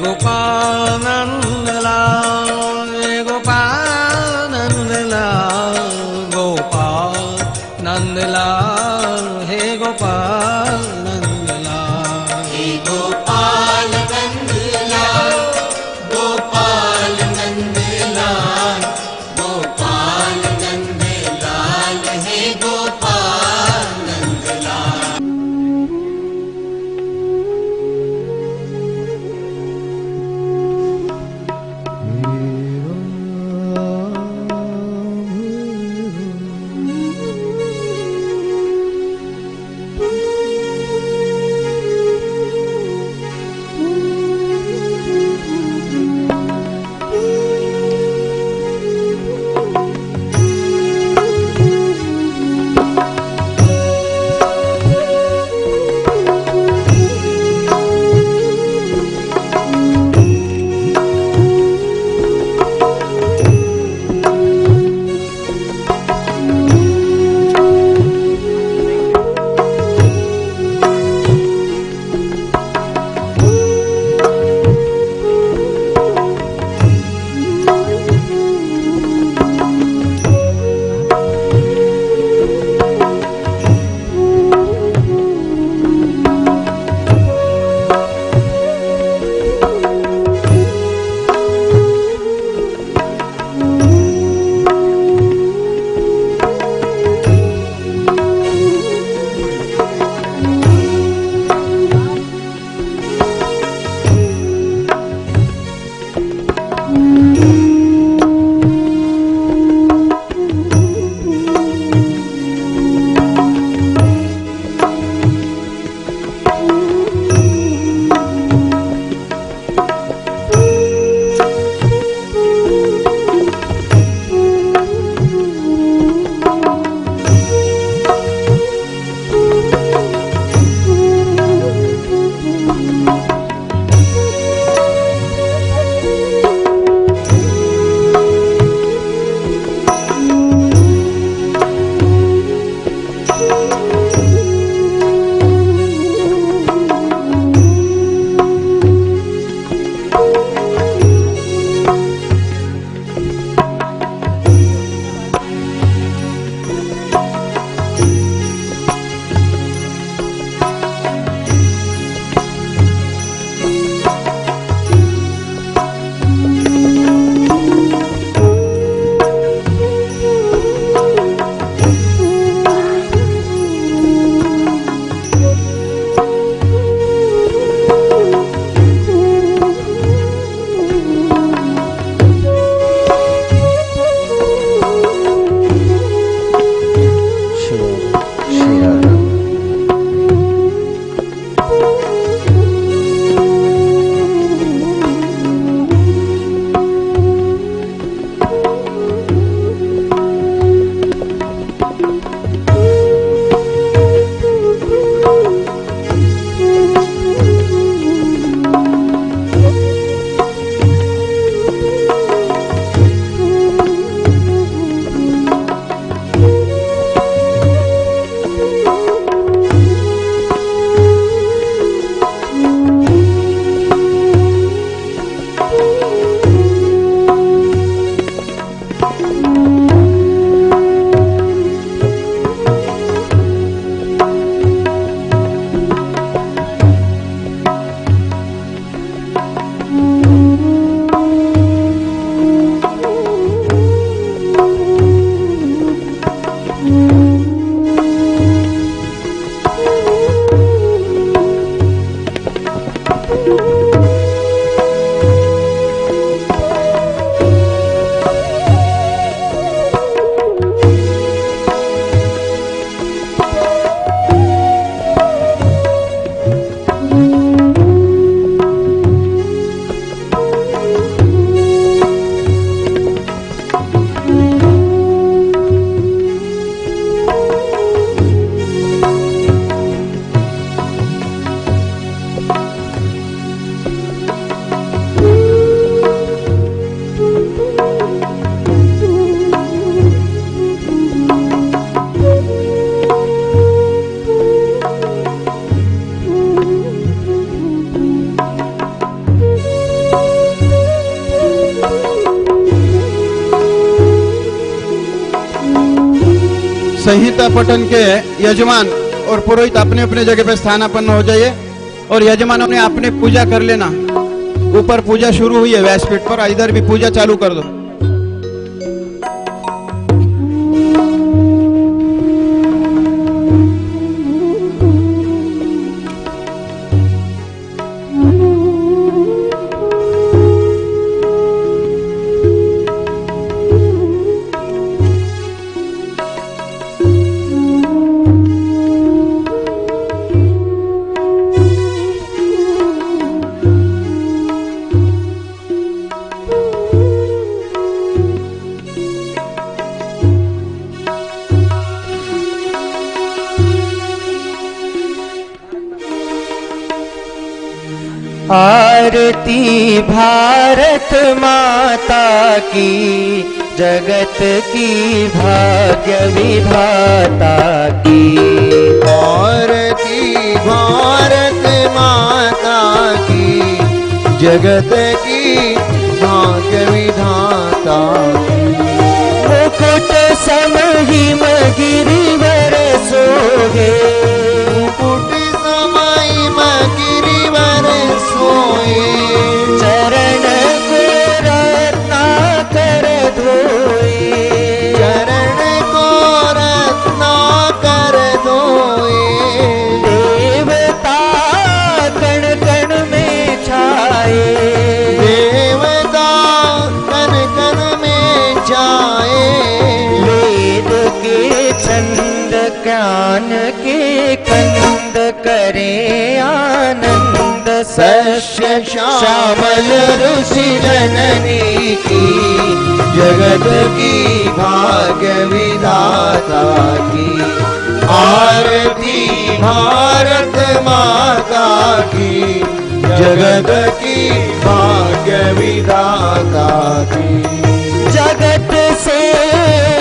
गोपाल नंद लाल, हे गोपाल नंद लाल, गोपाल नंद लाल, हे गोपाल नंद लाल, हे गोपाल नंद लाल, गोपाल नंद लाल, गोपाल नंद लाल, हे गोपाल नंद लाल। संहिता पठन के यजमान और पुरोहित अपने अपने जगह पे स्थानापन्न हो जाइए और यजमानों ने अपने पूजा कर लेना। ऊपर पूजा शुरू हुई है व्यासपीठ पर, इधर भी पूजा चालू कर दो। आरती भारत माता की, जगत की भाग्य विधाता की। आरती भारत माता की, जगत की भाग्य विधाता की। मुकुट सम हिम गिरिवर सोहे, मुकुट सम हिम गिरिवर सोए। चरण को रत्नाकर धोए, चरण को रत्नाकर धोए। देवता कण कण में छाए, देवता कण कण में छाए। वेद के छंद ज्ञान के कंद करे आनंद। सस्य श्यामल ऋषि जननी की, जगत की भाग्य विधाता की। आरती भारत माता की, जगत की भाग्य विधाता की। जगत से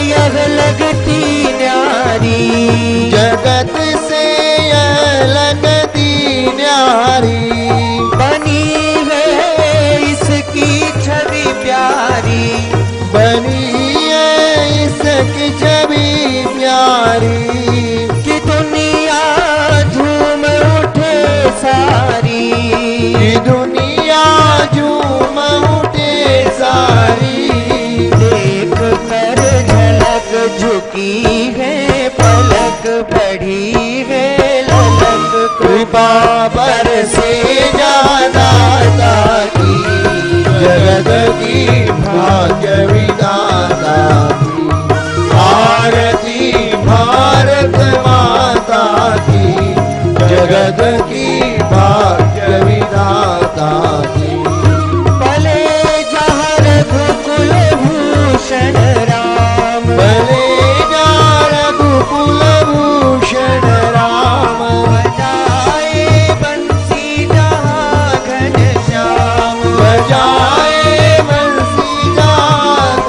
यह लगती न्यारी, जगत से यह लगती न्यारी। बनी है इसकी छवि प्यारी, बनी है इसकी छवि प्यारी। कि दुनिया झूम उठे सारी, कि दुनिया झूम उठे सारी। देख कर झलक झुकी है पलक, बढ़ी है ललक। कृपा बरसे दाता की, जगत की भाग्य विधाता की। आरती भारत माता की, जगत की भाग्य विधाता की। भले जहाँ रघुकुल भूषण राम, भले जा रघुकुल भूषण राम। बजाए बंसी जहाँ घन श्याम, बजाए बंसी जहाँ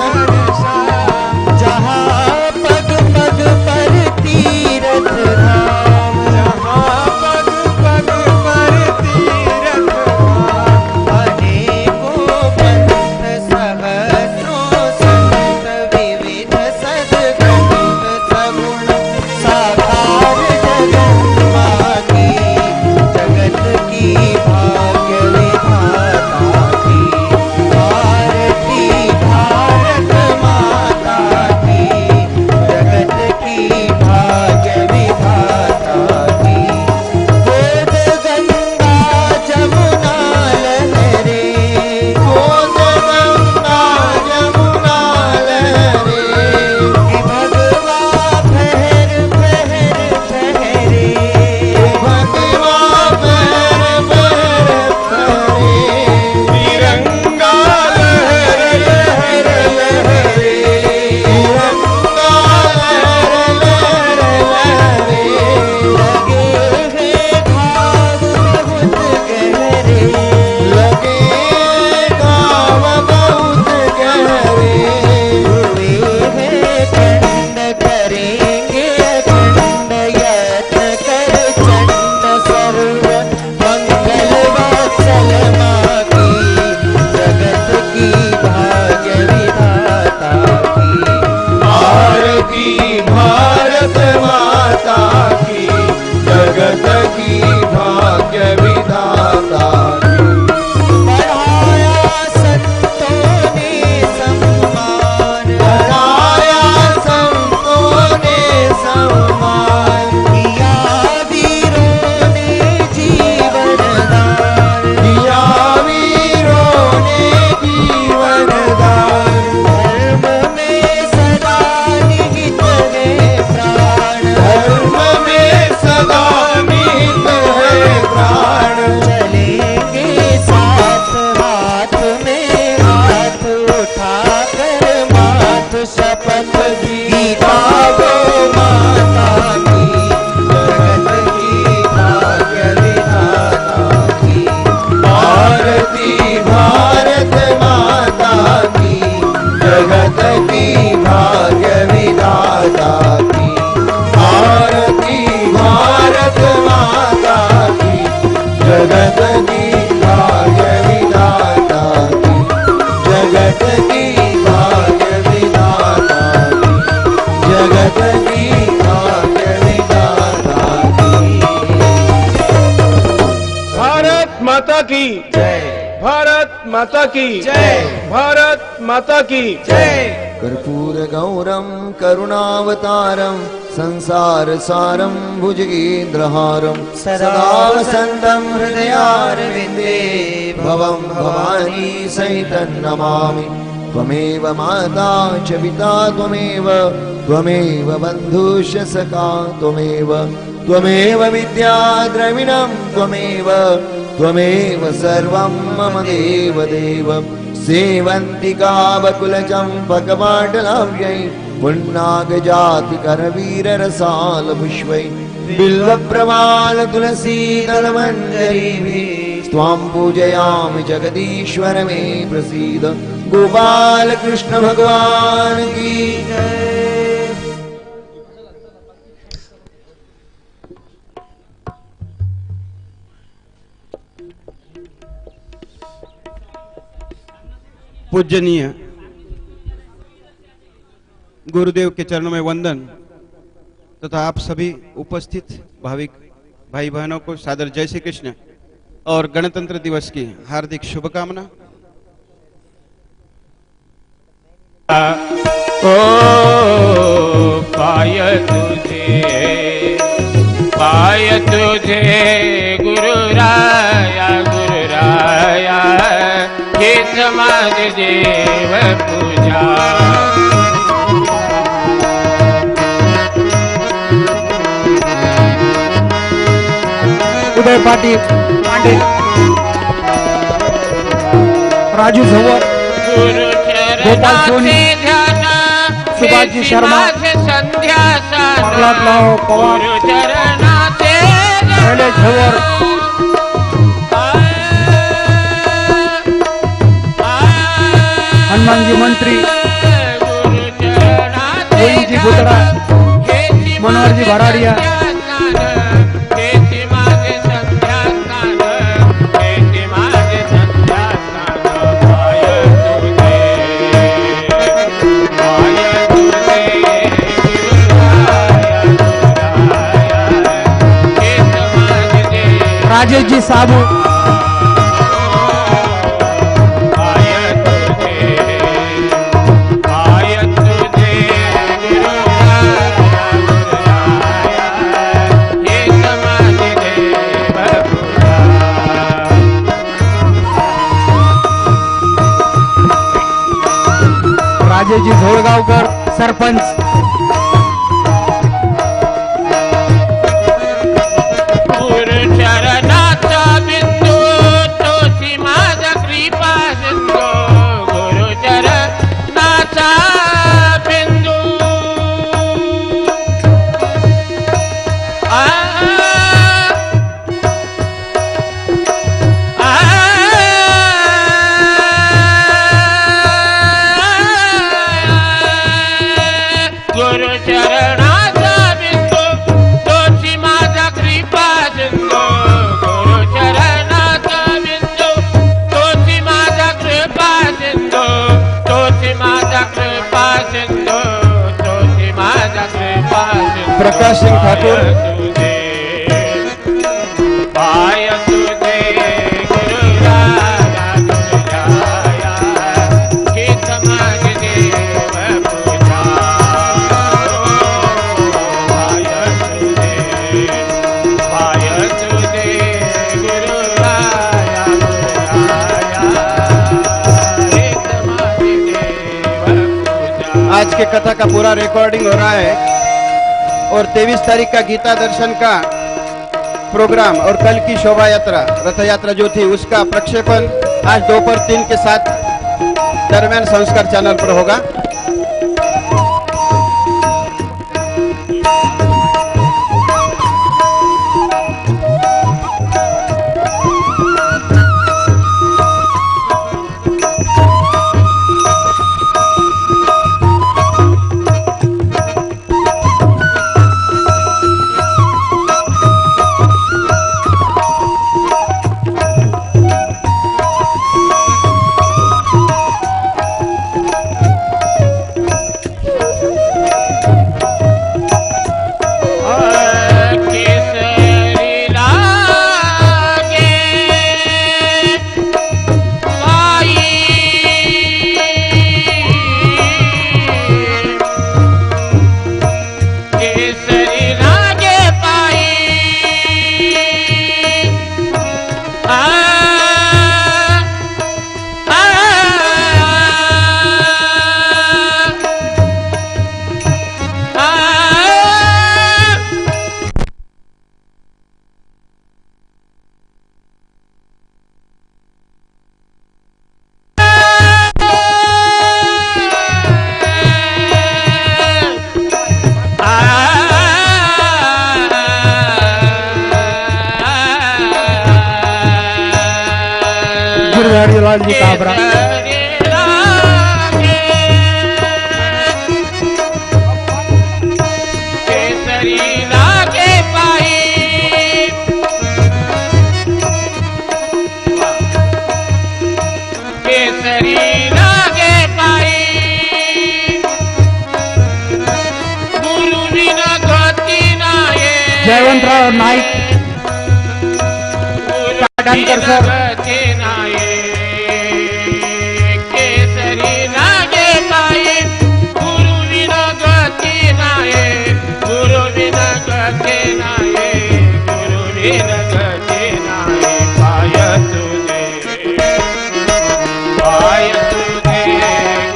माता की जय, भारत माता की जय, भारत माता की जय। कर्पूर गौरम करुणावतारम संसार सारम भुजगेन्द्रहारम सदा वसंतम हृदयारविंदे भवम भवानी सहितं नमामि। त्वमेव माता च पिता त्वमेव बन्धुश्च सखा त्वमेव विद्या द्रविणं त्वमेव सर्वं मम देव सेवन्तिका बकुलचम्पकपाटलाव्यै पुन्नागजातिकरवीररसाल पुष्पै बिल्वप्रवाल तुलसीदलमञ्जरीभिः त्वां पूजयामि जगदीश्वर मे प्रसीद। गोपाल कृष्ण भगवान की जय। पूजनीय गुरुदेव के चरणों में वंदन तथा आप सभी उपस्थित भाविक भाई बहनों को सादर जय श्री कृष्ण और गणतंत्र दिवस की हार्दिक शुभकामना। ओ पाय तुझे गुरु राया हे समाज देव पूजा। उदय पाटील पांडे, राजू झंवर, गोपाल सोनी, सुभाष जी शर्मा, प्रहलाद लाहो पवार, शैलेश झंवर, हनुमान जी मंत्री, गोविंद जी बुतरा, मनोहर जी भराड़िया, राजेश जी साबू, राजेश जी धोळगावकर सरपंच, प्रकाश सिंह ठाकुर, आज के कथा का पूरा रिकॉर्डिंग हो रहा है और 23 तारीख का गीता दर्शन का प्रोग्राम और कल की शोभा यात्रा रथ यात्रा जो थी उसका प्रक्षेपण आज दोपहर 3 के 7 दरमियान संस्कार चैनल पर होगा। गोपाल जी काबरा। केसरी लागे पाई, केसरी लागे पाई, गुरु बिना गति नाये। जयवंतराव नाईक पाटणकर सर। गति नाये, केसरी लागे पाई, गुरु बिना गति नाये, गुरु बिना गति नाये, गुरु बिना गति नाये। पाय तुझे, पाय तुझे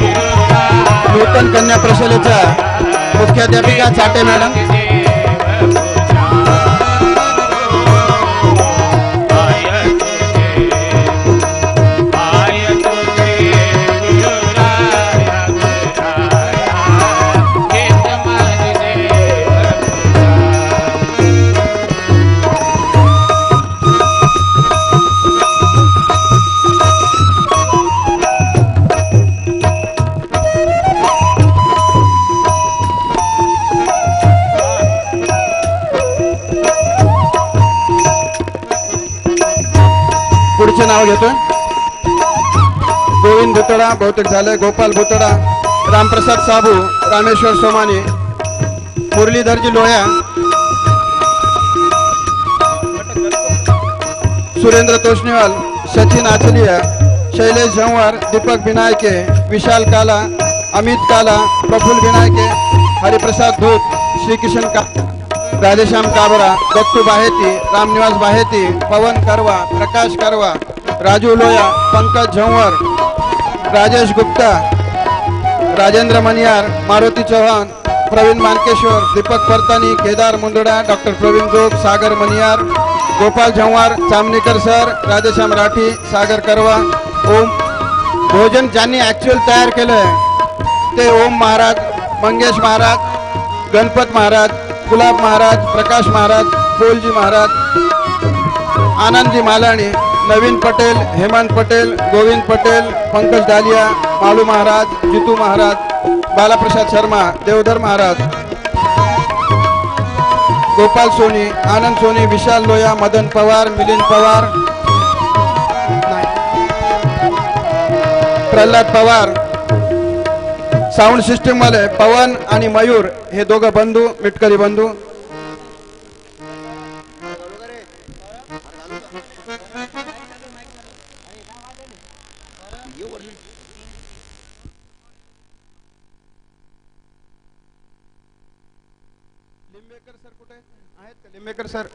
गुरुराया। नूतन कन्या प्रशालेच्या मुख्याध्यापिका चाटे मॅडम, पुढचे नाव घेतोय गोविंद भुतडा, बहुतेक झालंय गोपाल भुतडा, रामप्रसाद साबू, रामेश्वर सोमानी, मुरलीधरजी लोया, सुरेंद्र तोष्णीवाल, सचिन आचलिया, शैलेश झंवर, दीपक बिनायके, विशाल काला, अमित काला, प्रफुल्ल बिनायके, हरिप्रसाद धूत, श्रीकिशन का, राधेश्याम काबरा, दत्तू बाहेती, रामनिवास बाहेती, पवन करवा, प्रकाश करवा, राजू लोया, पंकज झंवर, राजेश गुप्ता, राजेंद्र मनियार, मारुती चौहान, प्रवीण मानकेश्वर, दीपक परतानी, केदार मुंदडा, डॉक्टर प्रवीण जोग, सागर मनियार, गोपाल झंवर, चामनीकर सर, राधेश्याम राठी, सागर करवा, ओम. भोजन ज्यांनी ॲक्च्युअल तयार केलंय ते ओम महाराज, मंगेश महाराज, गणपत महाराज, गुलाब महाराज, प्रकाश महाराज, बोलजी महाराज, आनंदजी मालानी, नवीन पटेल, हेमंत पटेल, गोविंद पटेल, पंकज डालिया, मालू महाराज, जितू महाराज, बालाप्रसाद शर्मा, देवधर महाराज, गोपाल सोनी, आनंद सोनी, विशाल लोया, मदन पवार, मिलिंद पवार, प्रल्हाद पवार, साऊंड सिस्टीम वाले पवन आणि मयूर हे दोघं बंधू, मिटकरी बंधू. लिंबेकर सर कुठे आहेत का? लिंबेकर सर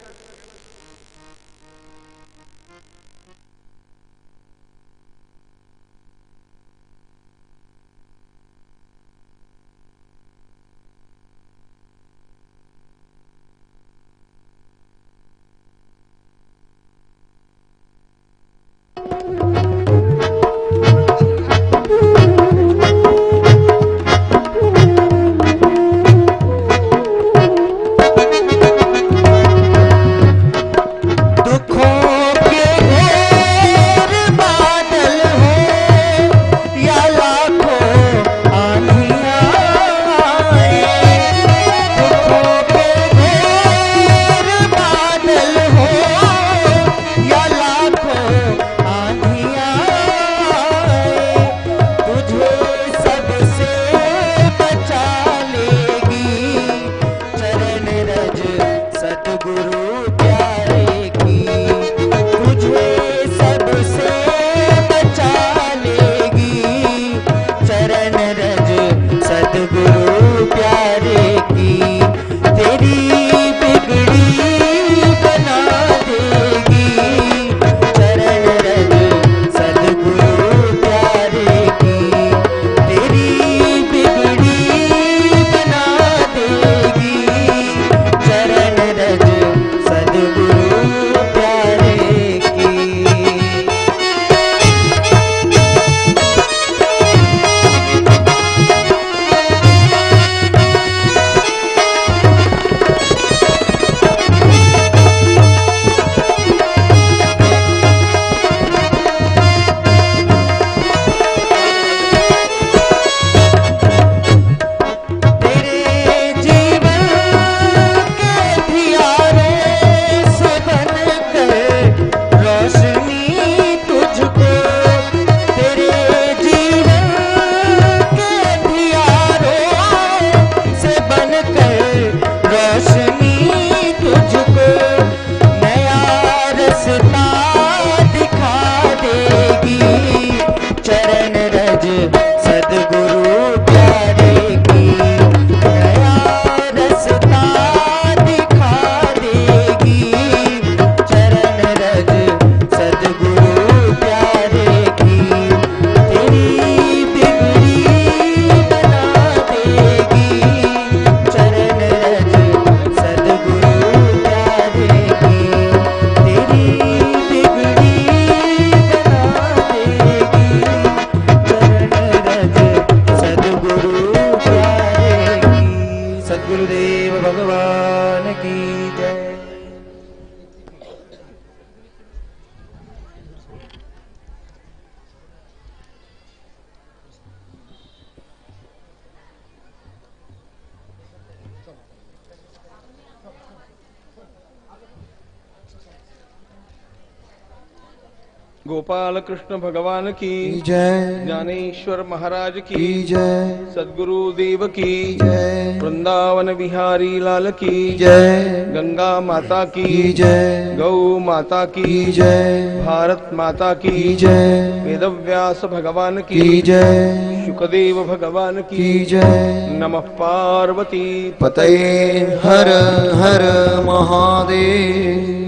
गोपाल कृष्ण भगवान की जय, ज्ञानेश्वर महाराज की की जय, सद्गुरु देव की जय, वृंदावन बिहारी लाल की जय, गंगा माता की की जय, गौ माता की की जय, भारत माता की की जय, वेदव्यास भगवान की की जय, शुकदेव भगवान की की जय। नमः पार्वती पतये हर हर महादेव।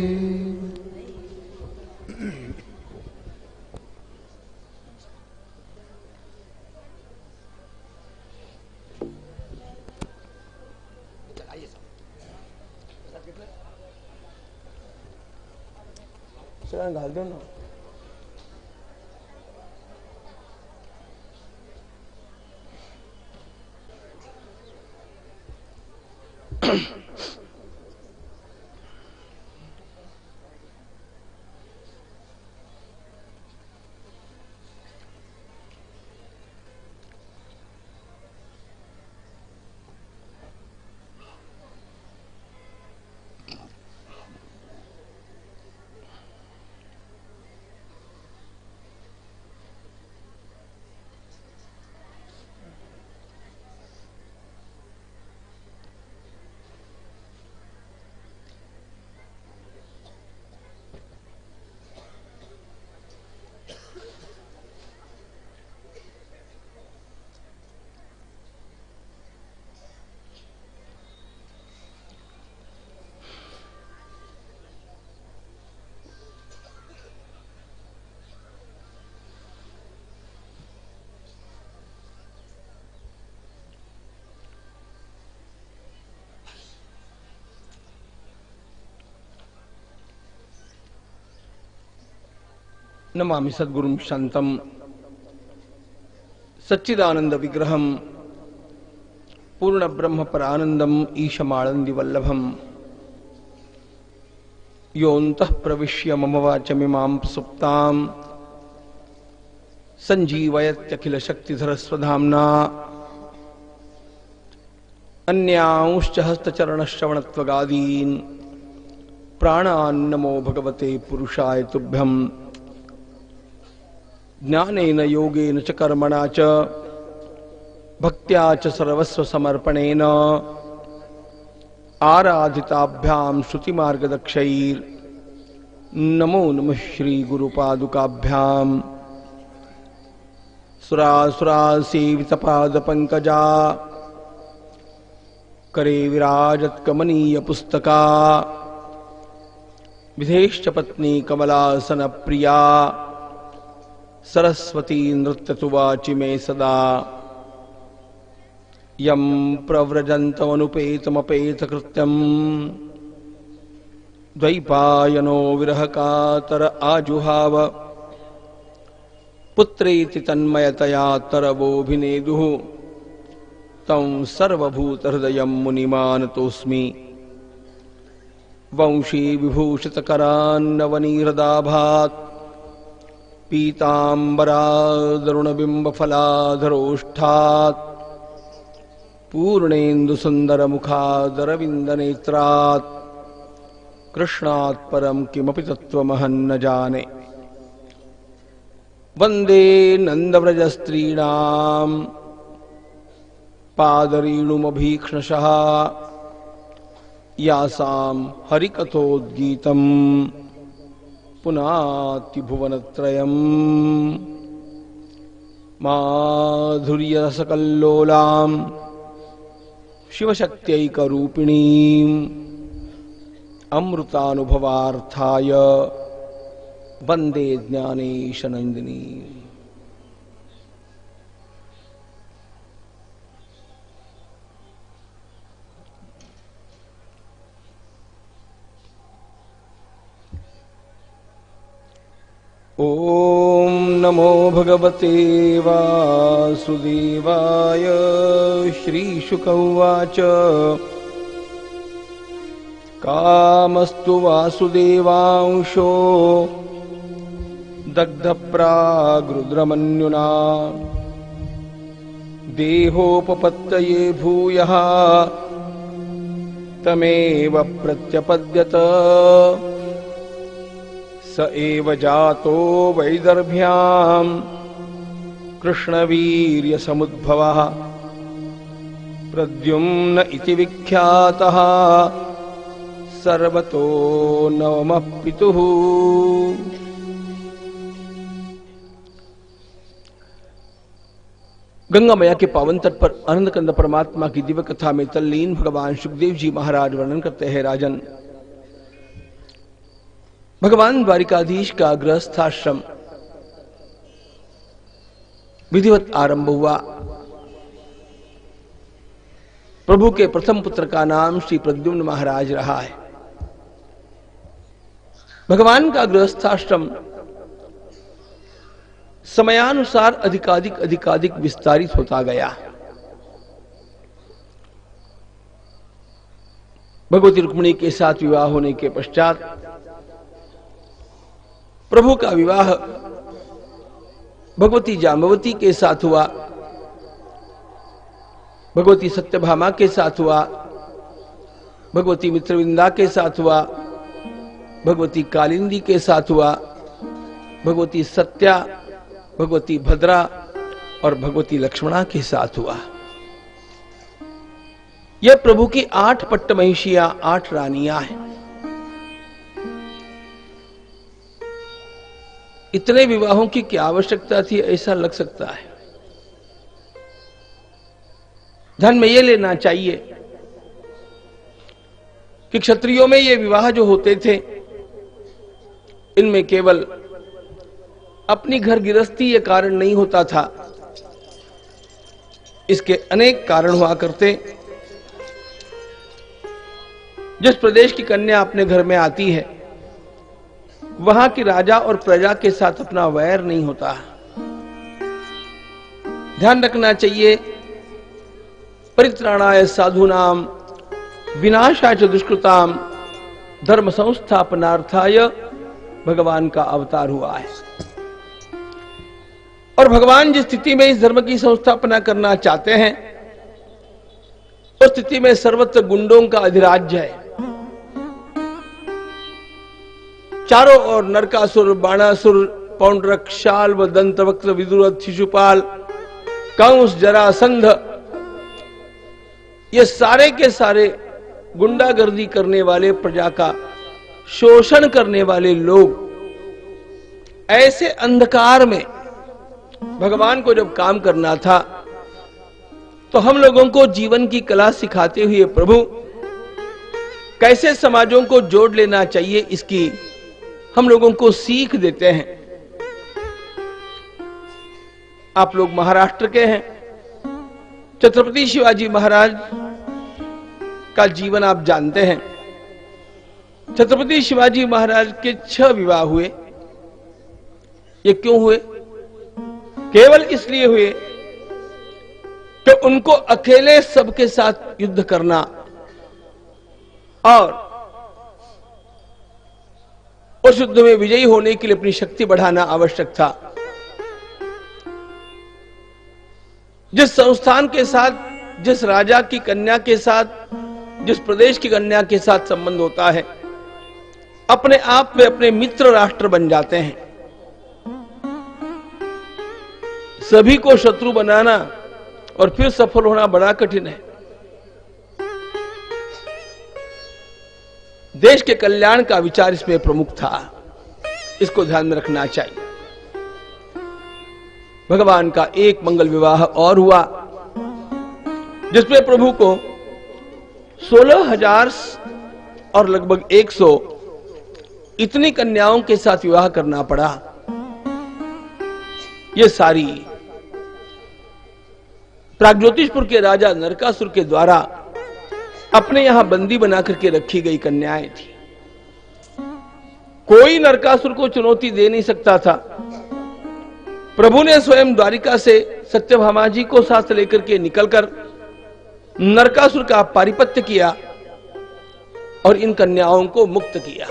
घाल दो ना नमामि सद्गुरुं शांतं सच्चिदानंद विग्रहं पूर्ण ब्रह्म परानंदम ईशमाळंदी वल्लभम योऽन्तः प्रविश्य मम वाचमिमां सुप्तां संजीवयत्यखिल शक्तिधर स्वधाम्ना अन्यांश्च हस्तचरणश्रवणत्वगादीन् प्राणान्नमो भगवते पुरुषाय तुभ्यम् ज्ञानेन योगेन च कर्मणा च भक्त्या च सर्वस्व समर्पणेन आराधिताभ्यां श्रुतिमार्गदक्षैर् नमो नमः श्री गुरुपादुकाभ्यां सुरासुरासेवितपादपङ्कजा करे विराजत्कमनीय पुस्तका विधेश्च पत्नी कमलासन प्रिया सरस्वती नृत्यतुवाचि मे सदा यं प्रव्रजन्तमनुपेतमपेतकृत्यम् द्वैपायनो विरहकातर आजुहाव पुत्रेति तन्मयतया तरवोऽभिनेदुः तं सर्वभूतहृदयं मुनिमानतोऽस्मि वंशी विभूषितकरान्नवनीहृदाभात् पीताम्बरादरुणबिम्बफलाधरोष्ठात् पूर्णेन्दुसुन्दरमुखादरविन्दनेत्रात् कृष्णात् परं किमपि तत्त्वमहं न जाने वन्दे नन्दव्रजस्त्रीणां पादरेणुमभीक्ष्णशः यासां हरिकथोद्गीतम् पुनातिभुवनत्रयम् माधुर्यरसकल्लोलां शिवशक्त्यैकरूपिणीम् अमृतानुभवार्थाय वन्दे ज्ञानेशनन्दिनी। ॐ नमो भगवते वासुदेवाय। श्रीशुक उवाच कामस्तु वासुदेवांशो दग्धप्रागरुद्रमन्युना देहोपपत्तये भूयः तमेव प्रत्यपद्यत स एव जातो वैदर्भ्याम् कृष्णवीर्य समुद्भवः प्रद्युम्न इति विख्यातः सर्वतो नवमः पितुः। गंगा मैया के पावन तट पर आनंद कंद परमात्मा की दिव्य कथा में तल्लीन भगवान सुखदेव जी महाराज वर्णन करते हैं। राजन, भगवान द्वारिकाधीश का गृहस्थाश्रम विधिवत आरंभ हुआ। प्रभु के प्रथम पुत्र का नाम श्री प्रद्युम्न महाराज रहा है। भगवान का गृहस्थाश्रम समयानुसार अधिकाधिक विस्तारित होता गया। भगवती रुक्मिणी के साथ विवाह होने के पश्चात प्रभु का विवाह भगवती जाम्बवती के साथ हुआ, भगवती सत्यभामा के साथ हुआ, भगवती मित्रविंदा के साथ हुआ, भगवती कालिंदी के साथ हुआ, भगवती सत्या, भगवती भद्रा और भगवती लक्ष्मणा के साथ हुआ। यह प्रभु की 8 पट्ट महिषियां, 8 रानियां हैं। इतने विवाहों की क्या आवश्यकता थी, ऐसा लग सकता है। ध्यान में यह लेना चाहिए कि क्षत्रियों में ये विवाह जो होते थे, इनमें केवल अपनी घर गृहस्थी ये कारण नहीं होता था, इसके अनेक कारण हुआ करते। जिस प्रदेश की कन्या अपने घर में आती है, वहां की राजा और प्रजा के साथ अपना वैर नहीं होता। ध्यान रखना चाहिए, परित्राणाय साधूनाम विनाशाय च दुष्कृताम धर्म संस्थापनार्थाय भगवान का अवतार हुआ है। और भगवान जिस स्थिति में इस धर्म की संस्थापना करना चाहते हैं, उस स्थिति में सर्वत्र गुंडों का अधिराज्य है। चारों ओर नरकासुर, बाणासुर, पौंड्रक, शाल्व, दंतवक्त्र, विदुरथ, शिशुपाल, कंस, जरासंध, ये सारे के सारे गुंडागर्दी करने वाले, प्रजा का शोषण करने वाले लोग, ऐसे अंधकार में भगवान को जब काम करना था, तो हम लोगों को जीवन की कला सिखाते हुए प्रभु कैसे समाजों को जोड़ लेना चाहिए, इसकी हम लोगों को सीख देते हैं। आप लोग महाराष्ट्र के हैं, छत्रपति शिवाजी महाराज का जीवन आप जानते हैं। छत्रपति शिवाजी महाराज के 6 विवाह हुए। ये क्यों हुए? केवल इसलिए हुए कि उनको अकेले सबके साथ युद्ध करना और उस युद्ध में विजयी होने के लिए अपनी शक्ति बढ़ाना आवश्यक था। जिस संस्थान के साथ, जिस राजा की कन्या के साथ, जिस प्रदेश की कन्या के साथ संबंध होता है, अपने आप में अपने मित्र राष्ट्र बन जाते हैं। सभी को शत्रु बनाना और फिर सफल होना बड़ा कठिन है। देश के कल्याण का विचार इसमें प्रमुख था, इसको ध्यान में रखना चाहिए। भगवान का एक मंगल विवाह और हुआ, जिसमें प्रभु को 16,000 और लगभग 100 इतनी कन्याओं के साथ विवाह करना पड़ा। ये सारी प्रागज्योतिषपुर के राजा नरकासुर के द्वारा अपने यहां बंदी बना करके रखी गई कन्याएं थी। कोई नरकासुर को चुनौती दे नहीं सकता था। प्रभु ने स्वयं द्वारिका से सत्यभामा जी को साथ लेकर के निकलकर नरकासुर का पारिपत्य किया और इन कन्याओं को मुक्त किया।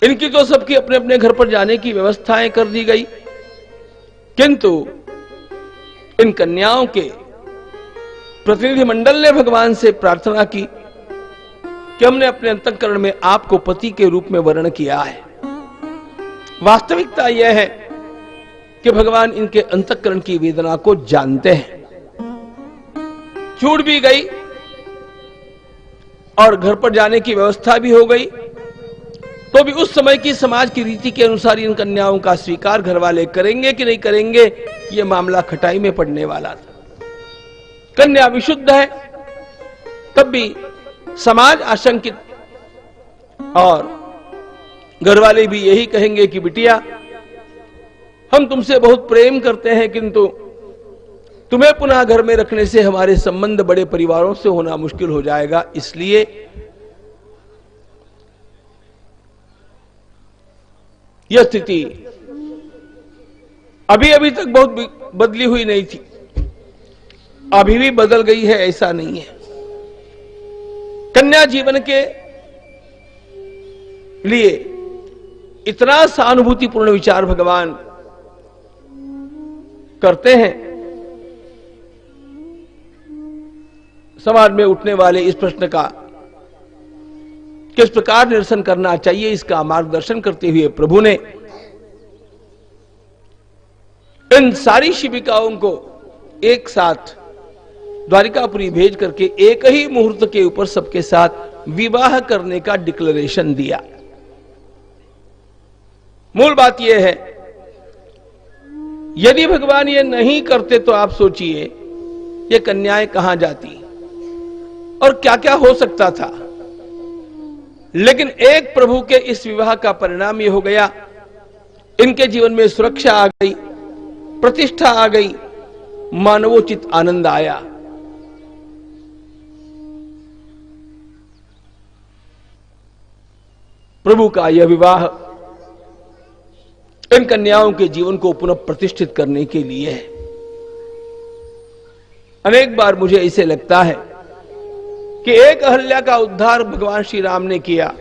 इनकी तो सबकी अपने अपने घर पर जाने की व्यवस्थाएं कर दी गई, किंतु इन कन्याओं के प्रतिनिधि मंडल ने भगवान से प्रार्थना की कि हमने अपने अंतःकरण में आपको पति के रूप में वर्ण किया है। वास्तविकता यह है कि भगवान इनके अंतःकरण की वेदना को जानते हैं। छूट भी गई और घर पर जाने की व्यवस्था भी हो गई, तो भी उस समय की समाज की रीति के अनुसार इन कन्याओं का स्वीकार घर वाले करेंगे कि नहीं करेंगे, यह मामला खटाई में पड़ने वाला था। कन्या विशुद्ध है, तब भी समाज आशंकित और घर वाले भी यही कहेंगे कि बिटिया, हम तुमसे बहुत प्रेम करते हैं, किंतु तुम्हें पुनः घर में रखने से हमारे संबंध बड़े परिवारों से होना मुश्किल हो जाएगा। इसलिए यह स्थिति अभी तक बहुत बदली हुई नहीं थी, अभी भी बदल गई है, ऐसा नहीं है। कन्या जीवन के लिए इतना सहानुभूतिपूर्ण विचार भगवान करते हैं। समाज में उठने वाले इस प्रश्न का किस प्रकार निरसन करना चाहिए, इसका मार्गदर्शन करते हुए प्रभु ने इन सारी शिविकाओं को एक साथ द्वारिकापुरी भेज करके एक ही मुहूर्त के ऊपर सबके साथ विवाह करने का डिक्लेरेशन दिया। मूल बात यह है, यदि भगवान ये नहीं करते तो आप सोचिए ये कन्याएं कहां जाती और क्या क्या हो सकता था। लेकिन एक प्रभु के इस विवाह का परिणाम यह हो गया, इनके जीवन में सुरक्षा आ गई, प्रतिष्ठा आ गई, मानवोचित आनंद आया। प्रभु का यह विवाह इन कन्याओं के जीवन को पुनः प्रतिष्ठित करने के लिए है। अनेक बार मुझे ऐसे लगता है कि एक अहल्या का उद्धार भगवान श्री राम ने किया,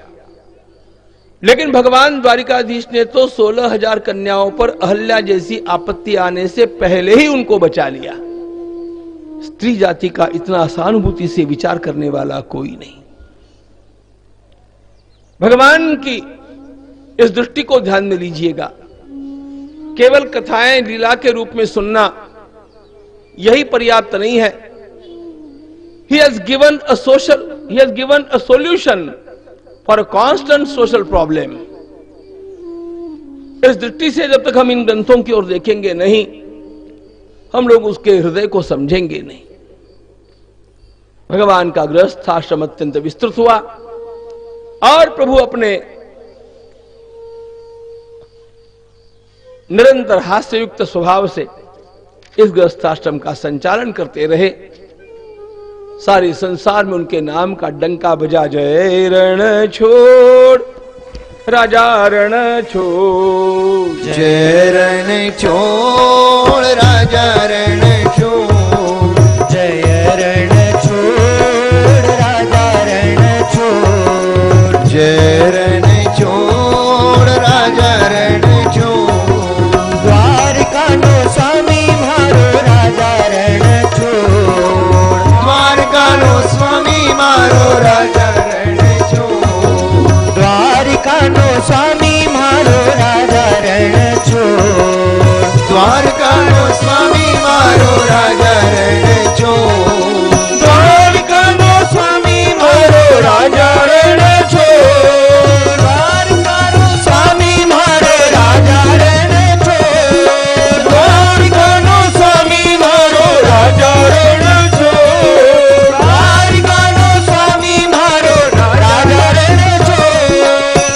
लेकिन भगवान द्वारिकाधीश ने तो 16,000 कन्याओं पर अहल्या जैसी आपत्ति आने से पहले ही उनको बचा लिया। स्त्री जाति का इतना सहानुभूति से विचार करने वाला कोई नहीं। भगवान की इस दृष्टि को ध्यान में लीजिएगा। केवल कथाएं लीला के रूप में सुनना यही पर्याप्त नहीं है। He has given a solution for a constant social problem. इस दृष्टि से जब तक हम इन ग्रंथों की ओर देखेंगे नहीं, हम लोग उसके हृदय को समझेंगे नहीं। भगवान का गृहस्थाश्रम अत्यंत विस्तृत हुआ और प्रभु अपने निरंतर हास्ययुक्त स्वभाव से इस गृहस्थाश्रम का संचालन करते रहे। सारे संसार में उनके नाम का डंका बजा, जय रण छोड़ राजा रण छोड़, जय रण छोड़ राजा रण छोड़, जय रण छोड़ राजा रण छोड़, जय रण छोड़ राजा रण छोड़, द्वारका नो स्वामी मारो राजा रण छोड़, द्वारका नो स्वामी मारो राजा रण छोड़, द्वारका नो स्वामी मारो राजा रण छोड़, द्वारका नो स्वामी मारो राजा रण छोड़, द्वारका नो स्वामी मारो राजा रण छोड़, द्वारका नो स्वामी मारो राजा रण छोड़, द्वारका नो स्वामी मारो राजा रण छोड़, द्वारका नो स्वामी मारो राजा रण छोड़,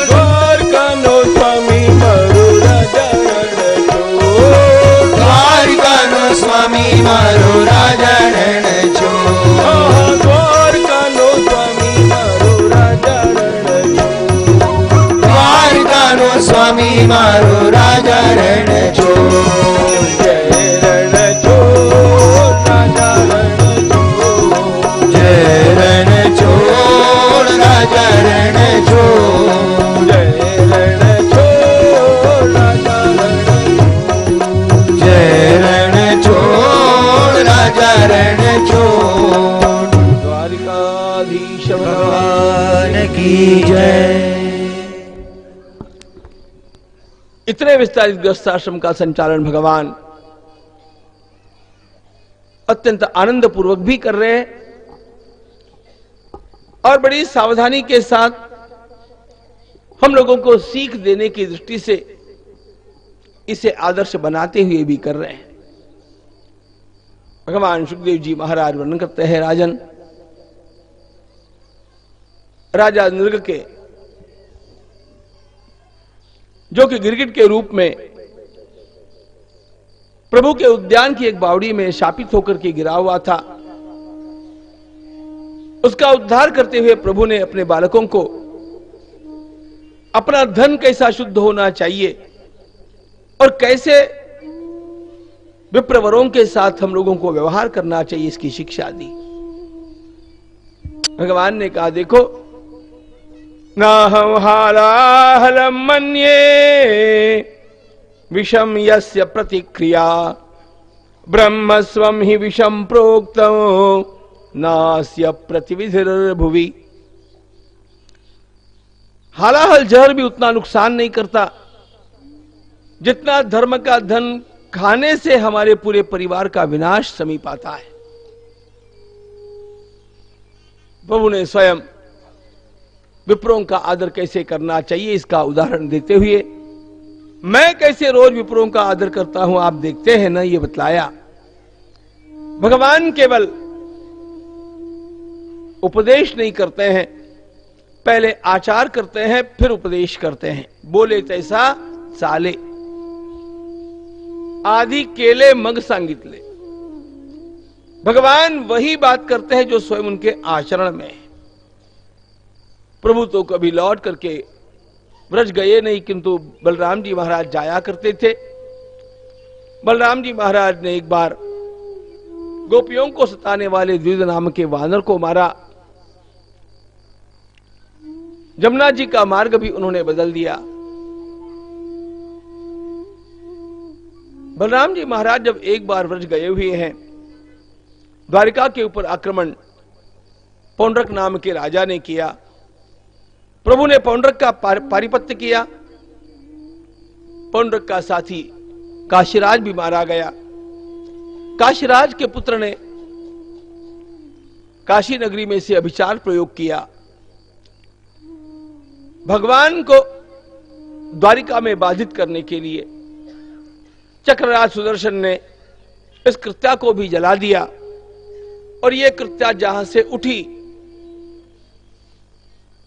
द्वारका नो स्वामी मारो राजा रण छोड़, द्वारका नो स्वामी मारो की जय। इतने विस्तारित गृहस्थाश्रम का संचालन भगवान अत्यंत आनंद पूर्वक भी कर रहे हैं और बड़ी सावधानी के साथ हम लोगों को सीख देने की दृष्टि से इसे आदर्श बनाते हुए भी कर रहे हैं। भगवान सुखदेव जी महाराज वर्णन करते हैं, राजन, राजा नृग के, जो कि गिरगिट के रूप में प्रभु के उद्यान की एक बावड़ी में शापित होकर के गिरा हुआ था, उसका उद्धार करते हुए प्रभु ने अपने बालकों को अपना धन कैसा शुद्ध होना चाहिए और कैसे विप्रवरों के साथ हम लोगों को व्यवहार करना चाहिए, इसकी शिक्षा दी। भगवान ने कहा, देखो, नाहं हालाहलं मन्ये विषम यस्य प्रतिक्रिया ब्रह्म स्वं हि विषम प्रोक्तो नास्य प्रतिविधिर्भुवि। हालाहल जहर भी उतना नुकसान नहीं करता जितना धर्म का धन खाने से हमारे पूरे परिवार का विनाश समीप आता है। प्रभु ने स्वयं विप्रों का आदर कैसे करना चाहिए इसका उदाहरण देते हुए, मैं कैसे रोज विप्रों का आदर करता हूं आप देखते हैं ना, ये बतलाया। भगवान केवल उपदेश नहीं करते हैं, पहले आचार करते हैं फिर उपदेश करते हैं। बोले तैसा चाले, आदि केले मग सांगितले। भगवान वही बात करते हैं जो स्वयं उनके आचरण में है। प्रभु तो कभी लौट करके ब्रज गए नहीं, किंतु बलराम जी महाराज जाया करते थे। बलराम जी महाराज ने एक बार गोपियों को सताने वाले द्विज नाम के वानर को मारा। जमुना जी का मार्ग भी उन्होंने बदल दिया। बलराम जी महाराज जब एक बार ब्रज गए हुए हैं, द्वारिका के ऊपर आक्रमण पौंड्रक नाम के राजा ने किया। प्रभु ने पौंड्रक का पारिपत्य किया। पौंड्रक का साथी काशीराज भी मारा गया। काशीराज के पुत्र ने काशी नगरी में से अभिचार प्रयोग किया। भगवान को द्वारिका में बाधित करने के लिए चक्रराज सुदर्शन ने इस कृत्या को भी जला दिया और यह कृत्या जहां से उठी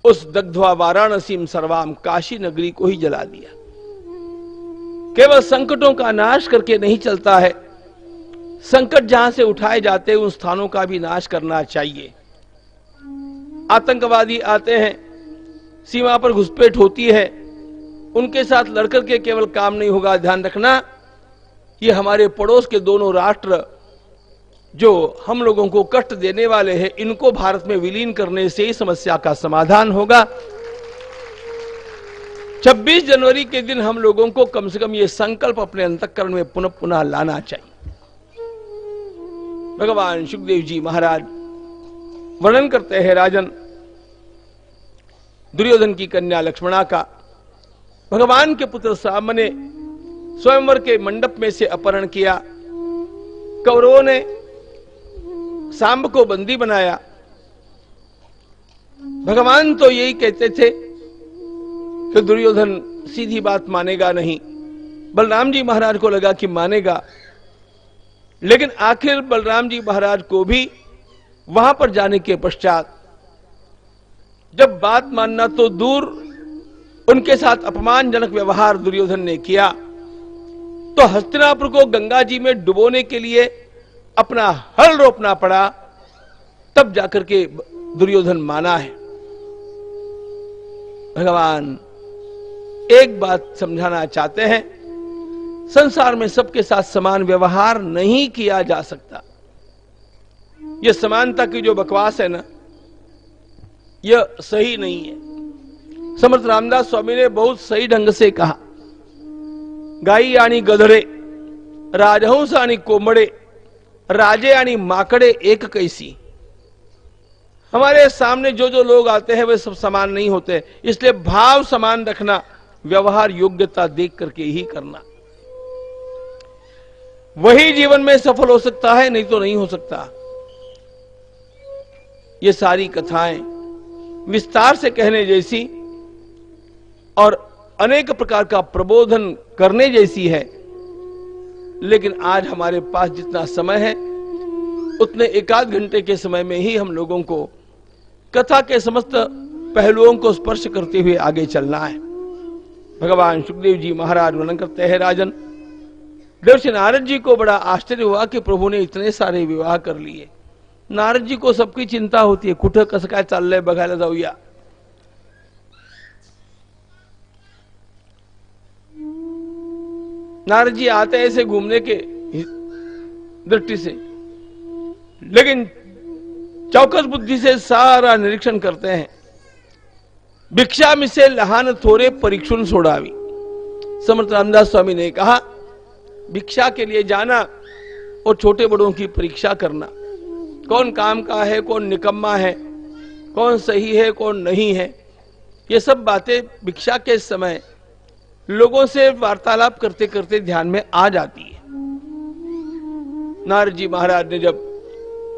उस दग्ध्वा वाराणसीम सर्वाम, काशी नगरी को ही जला दिया। केवल संकटों का नाश करके नहीं चलता है, संकट जहां से उठाए जाते हैं उन स्थानों का भी नाश करना चाहिए। आतंकवादी आते हैं, सीमा पर घुसपैठ होती है, उनके साथ लड़कर के केवल काम नहीं होगा। ध्यान रखना, ये हमारे पड़ोस के दोनों राष्ट्र जो हम लोगों को कष्ट देने वाले हैं, इनको भारत में विलीन करने से ही समस्या का समाधान होगा। 26 जनवरी के दिन हम लोगों को कम से कम ये संकल्प अपने अंतःकरण में पुनः पुनः लाना चाहिए। भगवान सुखदेव जी महाराज वर्णन करते हैं, राजन, दुर्योधन की कन्या लक्ष्मणा का भगवान के पुत्र सांब ने स्वयंवर के मंडप में से अपहरण किया। कौरवों ने सांब को बंदी बनाया। भगवान तो यही कहते थे कि दुर्योधन सीधी बात मानेगा नहीं। बलराम जी महाराज को लगा कि मानेगा, लेकिन आखिर बलराम जी महाराज को भी वहां पर जाने के पश्चात जब बात मानना तो दूर, उनके साथ अपमानजनक व्यवहार दुर्योधन ने किया, तो हस्तिनापुर को गंगा जी में डुबोने के लिए अपना हल रोपना पड़ा। तब जाकर के दुर्योधन माना है। भगवान एक बात समझाना चाहते हैं, संसार में सबके साथ समान व्यवहार नहीं किया जा सकता। यह समानता की जो बकवास है ना, यह सही नहीं है। समर्थ रामदास स्वामी ने बहुत सही ढंग से कहा, गाई आणि गधडे, राजहंस आणि कोंबडे, राजे आणि माकडे एक कैसी। हमारे सामने जो जो लोग आते हैं वे सब समान नहीं होते, इसलिए भाव समान रखना, व्यवहार योग्यता देख करके ही करना, वही जीवन में सफल हो सकता है, नहीं तो नहीं हो सकता। ये सारी कथाएं विस्तार से कहने जैसी और अनेक प्रकार का प्रबोधन करने जैसी है, लेकिन आज हमारे पास जितना समय है उतने एकाध घंटे के समय में ही हम लोगों को कथा के समस्त पहलुओं को स्पर्श करते हुए आगे चलना है। भगवान सुखदेव जी महाराज वर्णन करते हैं, राजन, देवर्षि नारद जी को बड़ा आश्चर्य हुआ कि प्रभु ने इतने सारे विवाह कर लिए। नारद जी को सबकी चिंता होती है, कुठं कसं काय चाललंय बघायला जाऊया। नारद जी आते हैं ऐसे घूमने के दृष्टि से, लेकिन चौकस बुद्धि से सारा निरीक्षण करते हैं। भिक्षा मिसे लहान थोड़े परीक्षण सोडावी। समर्थ रामदास स्वामी ने कहा, भिक्षा के लिए जाना और छोटे बड़ों की परीक्षा करना, कौन काम का है, कौन निकम्मा है, कौन सही है, कौन नहीं है, ये सब बातें भिक्षा के समय लोगों से वार्तालाप करते करते ध्यान में आ जाती है। नारद जी महाराज ने जब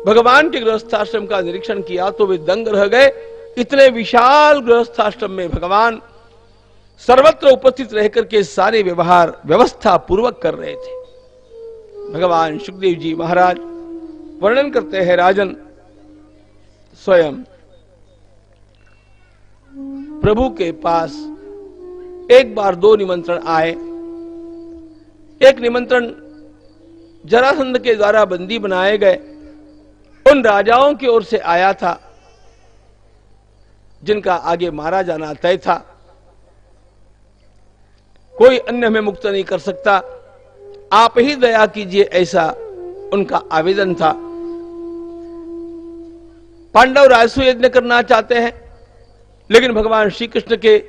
भगवान के गृहस्थाश्रम का निरीक्षण किया तो वे दंग रह गए। इतने विशाल गृहस्थाश्रम में भगवान सर्वत्र उपस्थित रहकर के सारे व्यवहार व्यवस्था पूर्वक कर रहे थे। भगवान सुखदेव जी महाराज वर्णन करते हैं, राजन, स्वयं प्रभु के पास एक बार दो निमंत्रण आए। एक निमंत्रण जरासंध के द्वारा बंदी बनाए गए उन राजाओं की ओर से आया था जिनका आगे मारा जाना तय था। कोई अन्य हमें मुक्त नहीं कर सकता, आप ही दया कीजिए, ऐसा उनका आवेदन था। पांडव राजसूय यज्ञ करना चाहते हैं, लेकिन भगवान श्री कृष्ण के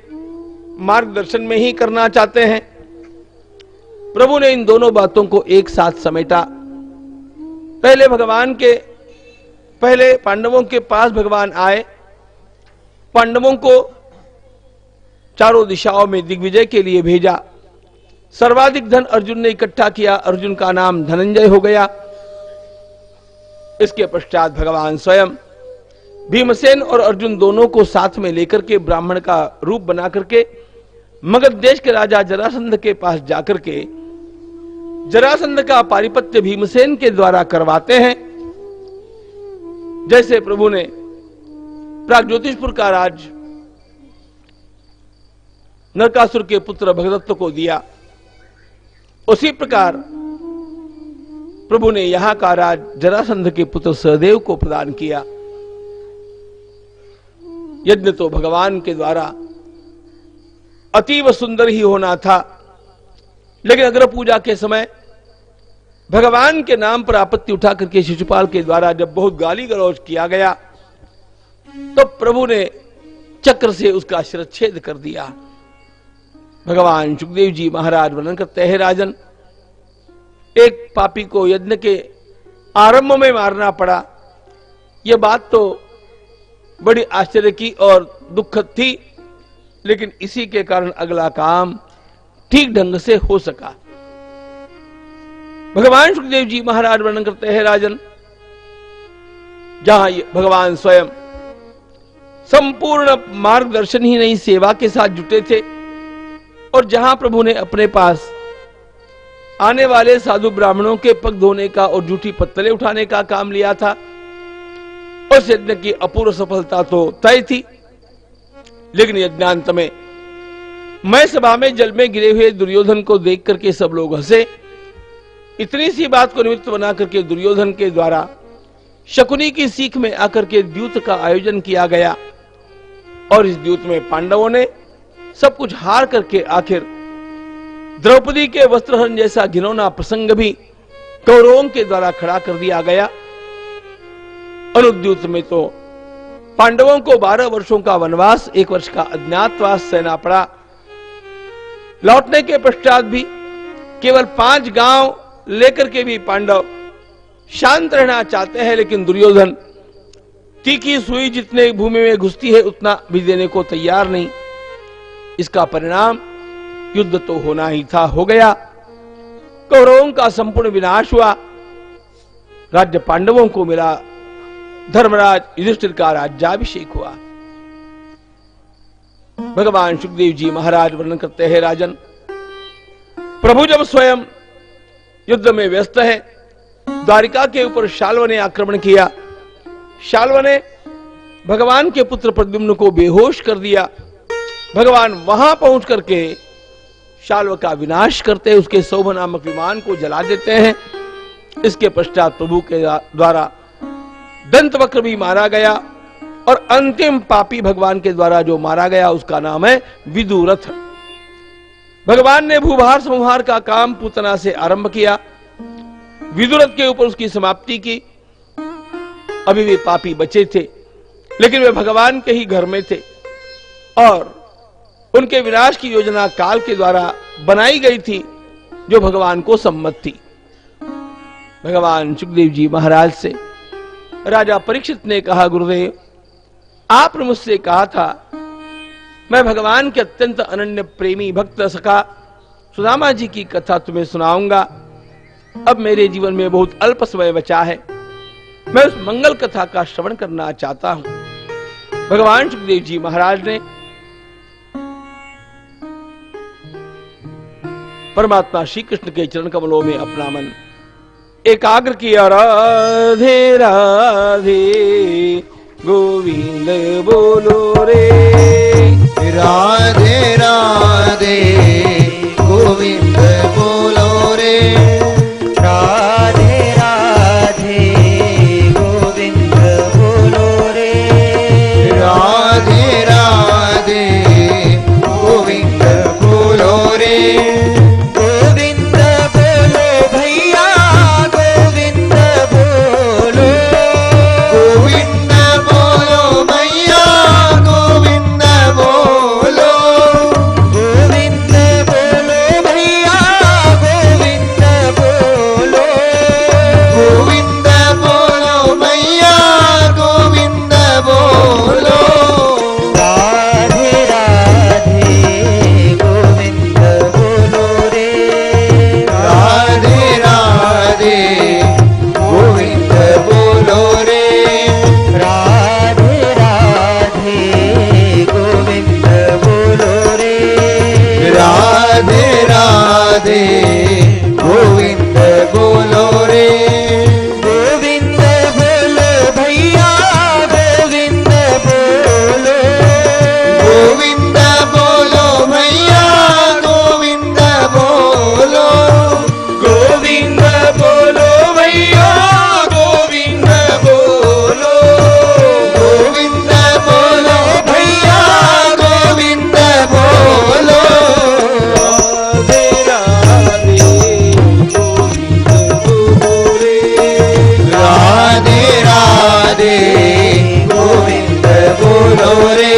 मार्गदर्शन में ही करना चाहते हैं। प्रभु ने इन दोनों बातों को एक साथ समेटा। पहले पांडवों के पास भगवान आए, पांडवों को चारों दिशाओं में दिग्विजय के लिए भेजा। सर्वाधिक धन अर्जुन ने इकट्ठा किया, अर्जुन का नाम धनंजय हो गया। इसके पश्चात भगवान स्वयं भीमसेन और अर्जुन दोनों को साथ में लेकर के ब्राह्मण का रूप बना करके मगध देश के राजा जरासंध के पास जाकर के जरासंध का पारिपत्य भीमसेन के द्वारा करवाते हैं। जैसे प्रभु ने प्रागज्योतिषपुर का राज नरकासुर के पुत्र भगदत्त को दिया, उसी प्रकार प्रभु ने यहां का राज जरासंध के पुत्र सहदेव को प्रदान किया। यज्ञ तो भगवान के द्वारा अतीव सुंदर ही होना था, लेकिन अग्र पूजा के समय भगवान के नाम पर आपत्ति उठा करके शिशुपाल के द्वारा जब बहुत गाली गलौज किया गया तो प्रभु ने चक्र से उसका शिरच्छेद कर दिया। भगवान सुखदेव जी महाराज वर्णन करते हैं, राजन, एक पापी को यज्ञ के आरंभ में मारना पड़ा। यह बात तो बड़ी आश्चर्य की और दुखद थी, लेकिन इसी के कारण अगला काम ठीक ढंग से हो सका। भगवान सुखदेव जी महाराज वर्णन करते हैं, राजन, जहां भगवान स्वयं संपूर्ण मार्गदर्शन ही नहीं सेवा के साथ जुटे थे, और जहां प्रभु ने अपने पास आने वाले साधु ब्राह्मणों के पग धोने का और जूठी पत्तलें उठाने का काम लिया था, उस यज्ञ की अपूर्व सफलता तो तय थी। लेकिन यज्ञांत में मैं सभा में जल में गिरे हुए दुर्योधन को देख करके सब लोग हंसे। इतनी सी बात को निमित्त बना करके दुर्योधन के द्वारा शकुनी की सीख में आकर के द्यूत का आयोजन किया गया, और इस द्यूत में पांडवों ने सब कुछ हार करके आखिर द्रौपदी के वस्त्रहरण जैसा घिनौना प्रसंग भी कौरवों के द्वारा खड़ा कर दिया गया। अनुद्यूत में तो पांडवों को 12 वर्षों का वनवास, 1 वर्ष का अज्ञातवास सहना पड़ा। लौटने के पश्चात भी केवल 5 गांव लेकर के भी पांडव शांत रहना चाहते हैं, लेकिन दुर्योधन तीखी सुई जितने भूमि में घुसती है उतना भी देने को तैयार नहीं। इसका परिणाम युद्ध तो होना ही था, हो गया। कौरवों का संपूर्ण विनाश हुआ, राज्य पांडवों को मिला, धर्मराज युधिष्ठिर का राज्याभिषेक हुआ। भगवान सुखदेव जी महाराज वर्णन करते हैं, राजन, प्रभु जब स्वयं युद्ध में व्यस्त है, द्वारिका के ऊपर शाल्व ने आक्रमण किया। शाल्व ने भगवान के पुत्र प्रद्युम्न को बेहोश कर दिया। भगवान वहां पहुंच करके शाल्व का विनाश करते हैं, उसके सौभ नामक विमान को जला देते हैं। इसके पश्चात प्रभु के द्वारा दंतवक्र भी मारा गया और अंतिम पापी भगवान के द्वारा जो मारा गया उसका नाम है विदुरथ। भगवान ने भूभार संहार का काम पूतना से आरंभ किया, विदुरथ के ऊपर उसकी समाप्ति की। अभी वे पापी बचे थे, लेकिन वे भगवान के ही घर में थे और उनके विनाश की योजना काल के द्वारा बनाई गई थी, जो भगवान को सम्मत थी। भगवान सुखदेव जी महाराज से राजा परीक्षित ने कहा, गुरुदेव, आपने मुझसे कहा था मैं भगवान के अत्यंत अनन्य प्रेमी भक्त सखा सुदामा जी की कथा तुम्हें सुनाऊंगा। अब मेरे जीवन में बहुत अल्प समय बचा है, मैं उस मंगल कथा का श्रवण करना चाहता हूं। भगवान सुखदेव जी महाराज ने परमात्मा श्री कृष्ण के चरण कमलों में अपना मन एकाग्र किया। राधे राधे गोविंद बोलो रे, राधे राधे गोविंद बोलो रे, राधे राधे गोविंद बोलो रे, राधे राधे गोविंद बोलो रे, गोविंद बोलो भैया गोविंद बोलो, गोविंद बोलो मैया गोविंद बोलो, गोविंद बोलो भैया गोविंद बोलो, गोविंद बोलो मैया गोविंद बोलो, राधे राधे गोविंद बोलो रे, राधे राधे गोविंद बोलो रे, राधे राधे गोविंद बोलो रे, राधे राधे गोविंद बोलो रे, गोविंद बोलो भैया गोविंद बोलो, गोविंद बोलो मैया गोविंद बोलो, गोविंद बोलो भैया गोविंद बोलो, गोविंद बोलो भैया गोविंद बोलो, राधे राधे गोविंद बोलो रे,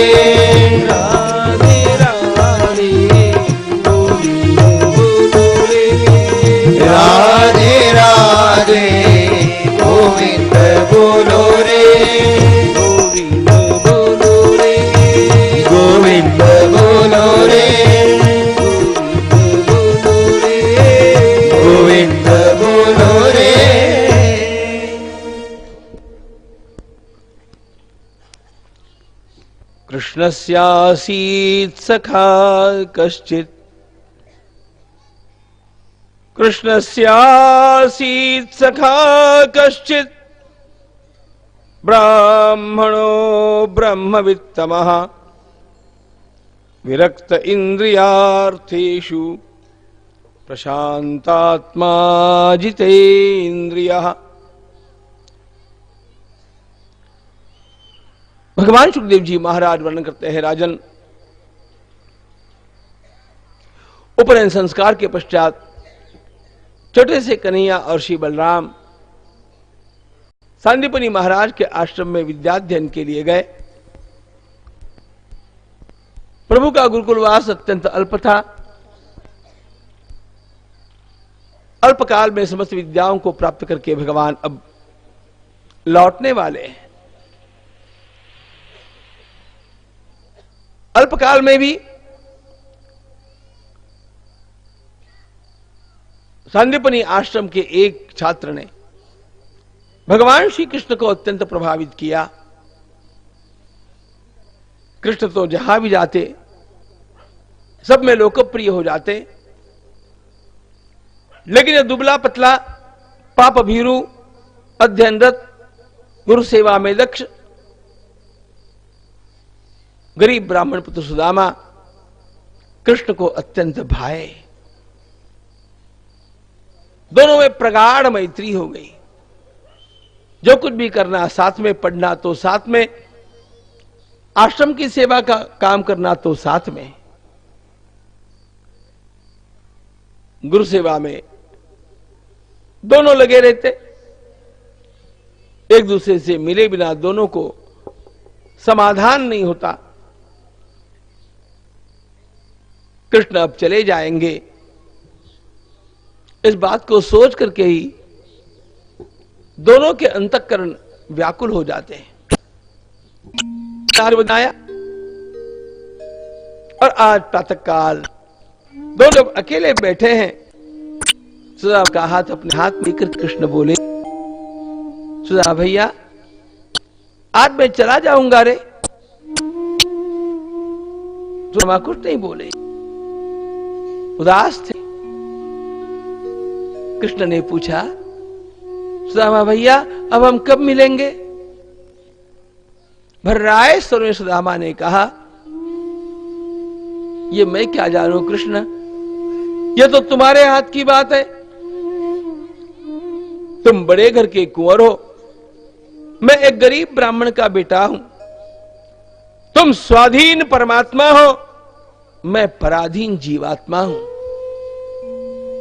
राधे राधे गोविंद बोलो रे, राधे राधे गोविंद बोलो रे, गोविंद बोलो रे, गोविंद बोलो रे, गोविंद बोलो रे। कृष्णस्यासीत् सखा कश्चित्, कृष्णस्यासीत् सखा कश्चित्, ब्राह्मणो ब्रह्मवित्तमः, विरक्त इन्द्रियार्थेषु, प्रशान्तात्मा जितेन्द्रियः। भगवान सुखदेव जी महाराज वर्णन करते हैं, राजन, उपनयन संस्कार के पश्चात छोटे से कन्हैया और श्री बलराम सांदीपनि महाराज के आश्रम में विद्याध्ययन के लिए गए। प्रभु का गुरुकुलवास अत्यंत अल्प था। अल्पकाल में समस्त विद्याओं को प्राप्त करके भगवान अब लौटने वाले हैं। अल्पकाल में भी सांदीपनी आश्रम के एक छात्र ने भगवान श्री कृष्ण को अत्यंत प्रभावित किया। कृष्ण तो जहां भी जाते सब में लोकप्रिय हो जाते, लेकिन यह दुबला पतला, पाप भीरू, अध्ययनरत, गुरु सेवा में दक्ष गरीब ब्राह्मण पुत्र सुदामा कृष्ण को अत्यंत भाए। दोनों में प्रगाढ़ मैत्री हो गई। जो कुछ भी करना, साथ में पढ़ना तो साथ में, आश्रम की सेवा का काम करना तो साथ में, गुरु सेवा में दोनों लगे रहते। एक दूसरे से मिले बिना दोनों को समाधान नहीं होता। कृष्ण अब चले जाएंगे, इस बात को सोच करके ही दोनों के अंतःकरण व्याकुल हो जाते हैं। बताया और आज प्रातःकाल दोनों जब अकेले बैठे हैं, सुधा का हाथ अपने हाथ में लेकर कृष्ण बोले, सुधा भैया आज मैं चला जाऊंगा रे। सुधा कुछ नहीं बोले, उदास थे। कृष्ण ने पूछा, सुदामा भैया अब हम कब मिलेंगे? भर्राए स्वर में सुदामा ने कहा, ये मैं क्या जानू कृष्ण, ये तो तुम्हारे हाथ की बात है। तुम बड़े घर के कुंवर हो, मैं एक गरीब ब्राह्मण का बेटा हूं। तुम स्वाधीन परमात्मा हो, मैं पराधीन जीवात्मा हूं।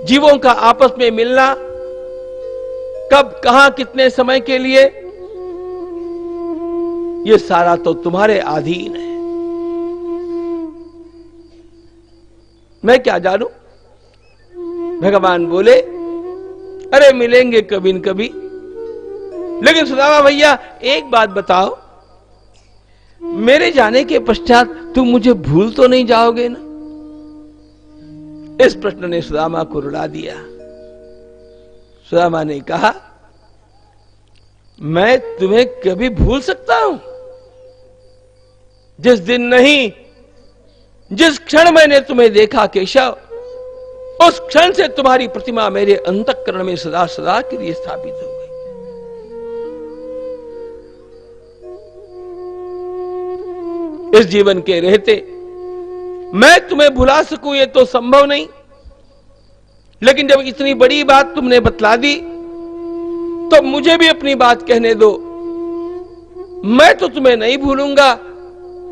जीवों का आपस में मिलना कब, कहां, कितने समय के लिए, यह सारा तो तुम्हारे अधीन है। मैं क्या जानू? भगवान बोले, अरे मिलेंगे कभी न कभी, लेकिन सुदामा भैया एक बात बताओ, मेरे जाने के पश्चात तुम मुझे भूल तो नहीं जाओगे ना? इस प्रश्न ने सुदामा को रुला दिया। सुदामा ने कहा, मैं तुम्हें कभी भूल सकता हूं? जिस दिन नहीं, जिस क्षण मैंने तुम्हें देखा केशव, उस क्षण से तुम्हारी प्रतिमा मेरे अंतःकरण में सदा सदा के लिए स्थापित हो गई। इस जीवन के रहते मैं तुम्हें भुला सकूं ये तो संभव नहीं, लेकिन जब इतनी बड़ी बात तुमने बतला दी तो मुझे भी अपनी बात कहने दो। मैं तो तुम्हें नहीं भूलूंगा,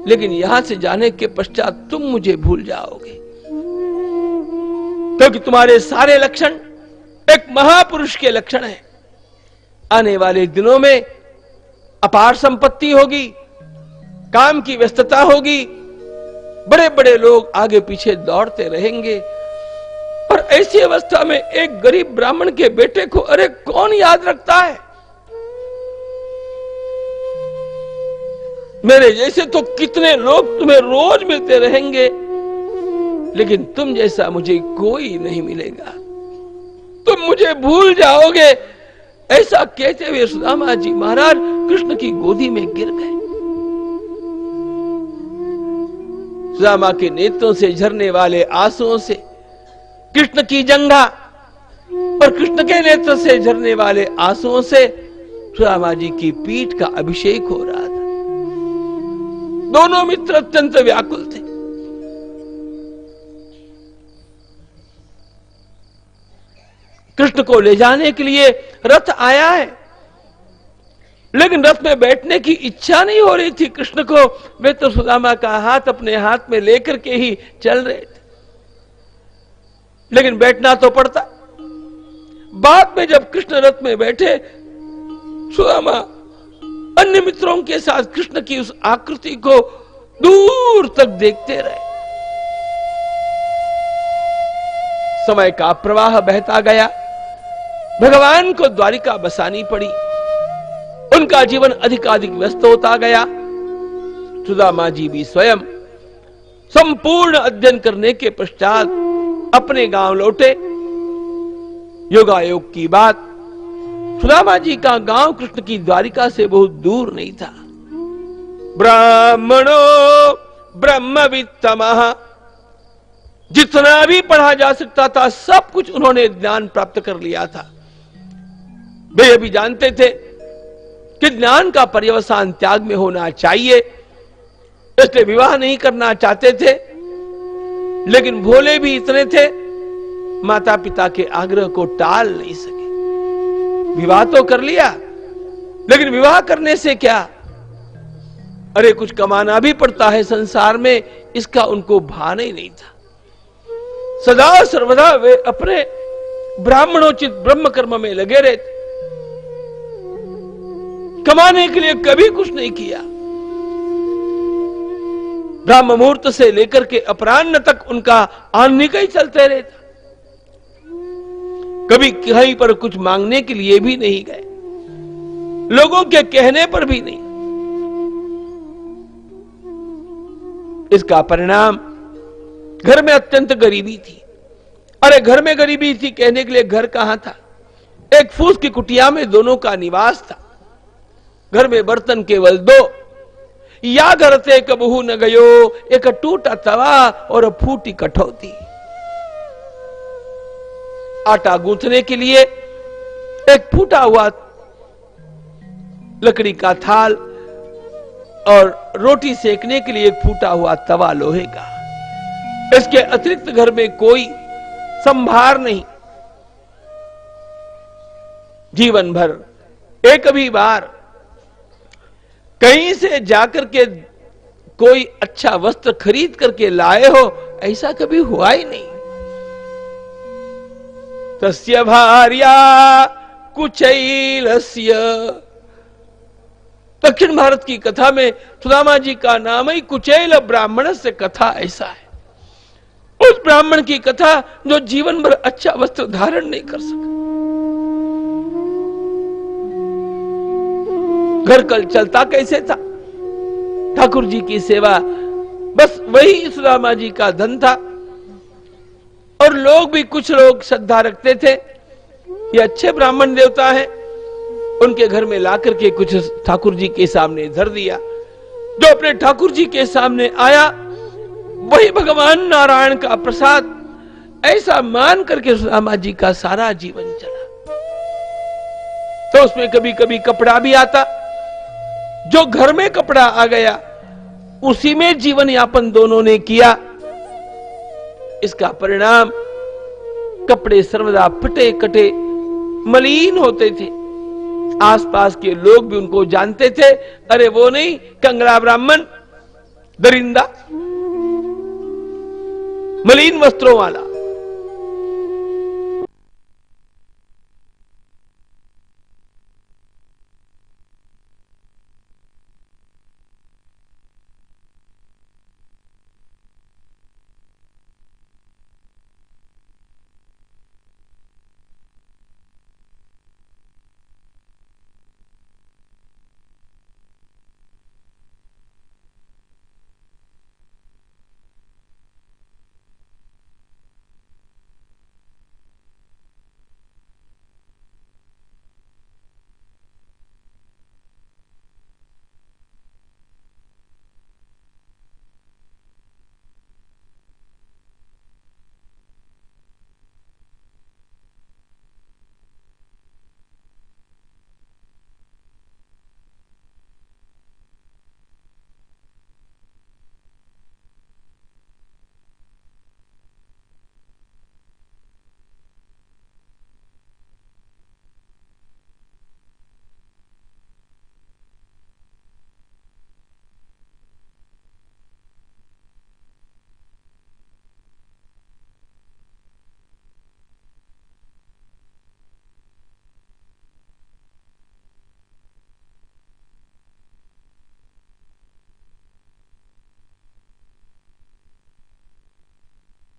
लेकिन यहां से जाने के पश्चात तुम मुझे भूल जाओगे, क्योंकि तुम्हारे सारे लक्षण एक महापुरुष के लक्षण हैं। आने वाले दिनों में अपार संपत्ति होगी, काम की व्यस्तता होगी, बड़े बड़े लोग आगे पीछे दौड़ते रहेंगे, और ऐसी अवस्था में एक गरीब ब्राह्मण के बेटे को अरे कौन याद रखता है? मेरे जैसे तो कितने लोग तुम्हें रोज मिलते रहेंगे, लेकिन तुम जैसा मुझे कोई नहीं मिलेगा। तुम मुझे भूल जाओगे। ऐसा कहते हुए सुदामा जी महाराज कृष्ण की गोदी में गिर गए। सुदामा के नेत्रों से झरने वाले आंसुओं से कृष्ण की जंघा और कृष्ण के नेत्र से झरने वाले आंसुओं से सुदामा जी की पीठ का अभिषेक हो रहा था। दोनों मित्र अत्यंत व्याकुल थे। कृष्ण को ले जाने के लिए रथ आया है, लेकिन रथ में बैठने की इच्छा नहीं हो रही थी कृष्ण को। वे तो सुदामा का हाथ अपने हाथ में लेकर के ही चल रहे थे, लेकिन बैठना तो पड़ता। बाद में जब कृष्ण रथ में बैठे, सुदामा अन्य मित्रों के साथ कृष्ण की उस आकृति को दूर तक देखते रहे। समय का प्रवाह बहता गया। भगवान को द्वारिका बसानी पड़ी। उनका जीवन अधिकाधिक व्यस्त होता गया। सुदामा जी भी स्वयं संपूर्ण अध्ययन करने के पश्चात अपने गांव लौटे। योगायोग की बात, सुदामा जी का गांव कृष्ण की द्वारिका से बहुत दूर नहीं था। ब्राह्मणो ब्रह्मवित्तमः, जितना भी पढ़ा जा सकता था सब कुछ उन्होंने ज्ञान प्राप्त कर लिया था। वे ये भी जानते थे कि ज्ञान का पर्यवसान त्याग में होना चाहिए, इसलिए विवाह नहीं करना चाहते थे। लेकिन भोले भी इतने थे, माता पिता के आग्रह को टाल नहीं सके। विवाह तो कर लिया, लेकिन विवाह करने से क्या, अरे कुछ कमाना भी पड़ता है संसार में, इसका उनको भान ही नहीं था। सदा सर्वदा वे अपने ब्राह्मणोचित ब्रह्म कर्म में लगे रहते, कमाने के लिए कभी कुछ नहीं किया। ब्रह्म मुहूर्त से लेकर के अपराह्न तक उनका आह्निक ही चलते रहता। कभी कहीं पर कुछ मांगने के लिए भी नहीं गए, लोगों के कहने पर भी नहीं। इसका परिणाम, घर में अत्यंत गरीबी थी। अरे घर में गरीबी थी कहने के लिए घर कहां था, एक फूस की कुटिया में दोनों का निवास था। घर में बर्तन केवल दो, या घर से कबहू न गयो, एक टूटा तवा और फूटी कठौती। आटा गूंथने के लिए एक फूटा हुआ लकड़ी का थाल और रोटी सेकने के लिए एक फूटा हुआ तवा लोहे का। इसके अतिरिक्त घर में कोई संभार नहीं। जीवन भर एक भी बार कहीं से जाकर के कोई अच्छा वस्त्र खरीद करके लाए हो, ऐसा कभी हुआ ही नहीं। तस्य भार्या कुचैलस्य, दक्षिण भारत की कथा में सुदामा जी का नाम ही कुचैल ब्राह्मण से कथा ऐसा है। उस ब्राह्मण की कथा जो जीवन भर अच्छा वस्त्र धारण नहीं कर सका। घर कल चलता कैसे था, ठाकुर जी की सेवा, बस वही सुदामा जी का धन था। और लोग भी, कुछ लोग श्रद्धा रखते थे, ये अच्छे ब्राह्मण देवता हैं, उनके घर में लाकर के कुछ ठाकुर जी के सामने धर दिया। जो अपने ठाकुर जी के सामने आया वही भगवान नारायण का प्रसाद, ऐसा मान करके सुदामा जी का सारा जीवन चला। तो उसमें कभी कभी कपड़ा भी आता, जो घर में कपड़ा आ गया उसी में जीवन यापन दोनों ने किया। इसका परिणाम, कपड़े सर्वदा फटे कटे मलिन होते थे। आसपास के लोग भी उनको जानते थे, अरे वो नहीं कंगड़ा ब्राह्मण, दरिंदा, मलिन वस्त्रों वाला।